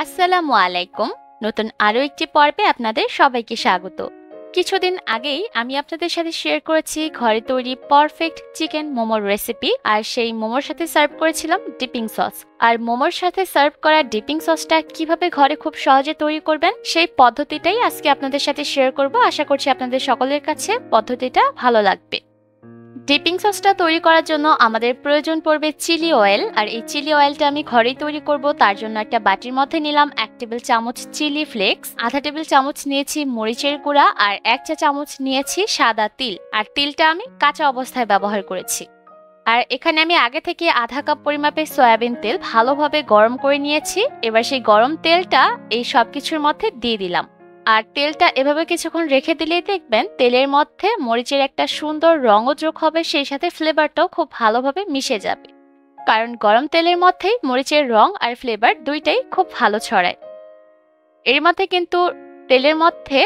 আসসালামু আলাইকুম। নতুন আরো একটি পর্বে আপনাদের সবাইকে স্বাগত। কিছুদিন আগেই আমি আপনাদের সাথে শেয়ার করেছি ঘরে তৈরি পারফেক্ট চিকেন মোমোর রেসিপি, আর সেই মোমোর সাথে সার্ভ করেছিলাম ডিপিং সস। আর মোমোর সাথে সার্ভ করা ডিপিং সসটা কিভাবে ঘরে খুব সহজে তৈরি করবেন সেই পদ্ধতিটাই আজকে আপনাদের সাথে শেয়ার করব। আশা করছি আপনাদের সকলের কাছে পদ্ধতিটা ভালো লাগবে। ডিপিং সসটা তৈরি করার জন্য আমাদের প্রয়োজন পড়বে চিলি অয়েল, আর এই চিলি অয়েলটা আমি ঘরেই তৈরি করব। তার জন্য একটা বাটির মধ্যে নিলাম 1 টেবিল চামচ চিলি ফ্লেক্স, আধা টেবিল চামচ নিয়েছি মরিচের গুঁড়া, আর 1 চা চামচ নিয়েছি সাদা তিল। আর তিলটা আমি কাঁচা অবস্থায় ব্যবহার করেছি। আর এখানে আমি আগে থেকে আধা কাপ পরিমাপে সয়াবিন তেল ভালোভাবে গরম করে নিয়েছি। এবার সেই গরম তেলটা এই সব কিছুর মধ্যে দিয়ে দিলাম। আর তেলটা এভাবে কিছুক্ষণ রেখে দিলেই দেখবেন তেলের মধ্যে মরিচের একটা সুন্দর রঙও যোগ হবে, সেই সাথে ফ্লেভারটাও খুব ভালোভাবে মিশে যাবে। কারণ গরম তেলের মধ্যেই মরিচের রং আর ফ্লেভার দুইটাই খুব ভালো ছড়ায়। এর মধ্যে কিন্তু তেলের মধ্যে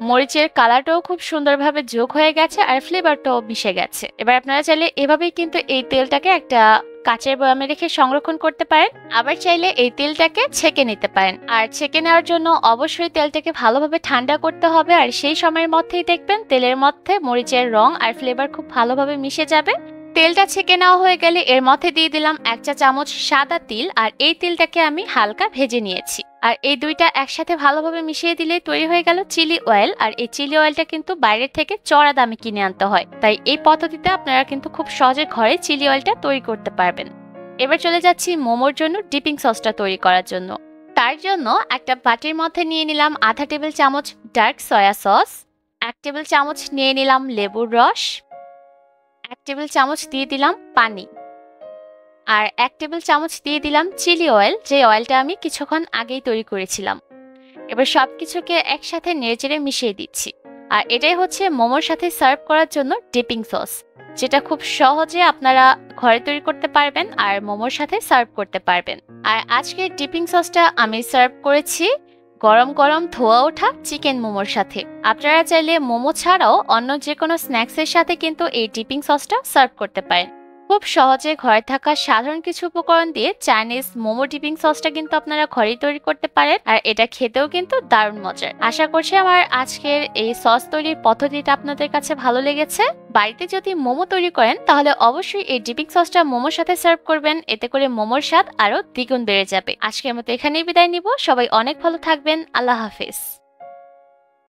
মরিচের কালারটাও খুব সুন্দরভাবে যোগ হয়ে গেছে আর ফ্লেভারটাও মিশে গেছে। এবার আপনারা চাইলে এভাবেই কিন্তু এই তেলটাকে একটা কাচের বয়ামে রেখে সংরক্ষণ করতে পারেন, আবার চাইলে এই তেলটাকে ছেঁকে নিতে পারেন। আর ছেঁকে নেওয়ার জন্য অবশ্যই তেলটাকে ভালোভাবে ঠান্ডা করতে হবে, আর সেই সময়ের মধ্যেই দেখবেন তেলের মধ্যে মরিচের রং আর ফ্লেভার খুব ভালোভাবে মিশে যাবে। তেলটা ছেঁকে নেওয়া হয়ে গেলে এর মধ্যে দিয়ে দিলাম 1 চা চামচ সাদা তিল, আর এই তিলটাকে আমি হালকা ভেজে নিয়েছি। আর এই দুইটা একসাথে ভালোভাবে মিশিয়ে দিলে তৈরি হয়ে গেল চিলি অয়েল। আর এই চিলি অয়েলটা কিন্তু বাইরের থেকে চড়া দামে কিনে আনতে হয়, তাই এই পদ্ধতিতে আপনারা কিন্তু খুব সহজে ঘরে চিলি অয়েলটা তৈরি করতে পারবেন। এবার চলে যাচ্ছি মোমোর জন্য ডিপিং সসটা তৈরি করার জন্য। তার জন্য একটা বাটির মধ্যে নিয়ে নিলাম আধা টেবিল চামচ ডার্ক সয়া সস, 1 টেবিল চামচ নিয়ে নিলাম লেবুর রস, 1 টেবিল চামচ দিয়ে দিলাম পানি, আর 1 টেবিল চামচ দিয়ে দিলাম চিলি অয়েল, যে অয়েলটা আমি কিছুক্ষণ আগেই তৈরি করেছিলাম। এবার সবকিছুকে একসাথে নেড়েচেড়ে মিশিয়ে দিচ্ছি। আর এটাই হচ্ছে মোমোর সাথে সার্ভ করার জন্য ডিপিং সস, যেটা খুব সহজে আপনারা ঘরে তৈরি করতে পারবেন আর মোমোর সাথে সার্ভ করতে পারবেন। আর আজকের ডিপিং সসটা আমি সার্ভ করেছি গরম গরম ধোয়া ওঠা চিকেন মোমোর সাথে। আপনারা চাইলে মোমো ছাড়াও অন্য যে কোনো স্ন্যাক্সের সাথে কিন্তু এই ডিপিং সসটা সার্ভ করতে পারেন। খুব সহজে ঘরে থাকা সাধারণ কিছু উপকরণ দিয়ে চাইনিজ মোমো ডিপিং সসটা কিন্তু আপনারা ঘরেই তৈরি করতে পারেন, আর এটা খেতেও কিন্তু দারুণ মজার। আশা করছি আমার আজকের এই সস তৈরির পদ্ধতিটা আপনাদের কাছে ভালো লেগেছে। বাড়িতে যদি মোমো তৈরি করেন তাহলে অবশ্যই এই ডিপিং সসটা মোমোর সাথে সার্ভ করবেন, এতে করে মোমোর স্বাদ আরো দ্বিগুণ বেড়ে যাবে। আজকের মতো এখানেই বিদায় নিব। সবাই অনেক ভালো থাকবেন। আল্লাহ হাফেজ।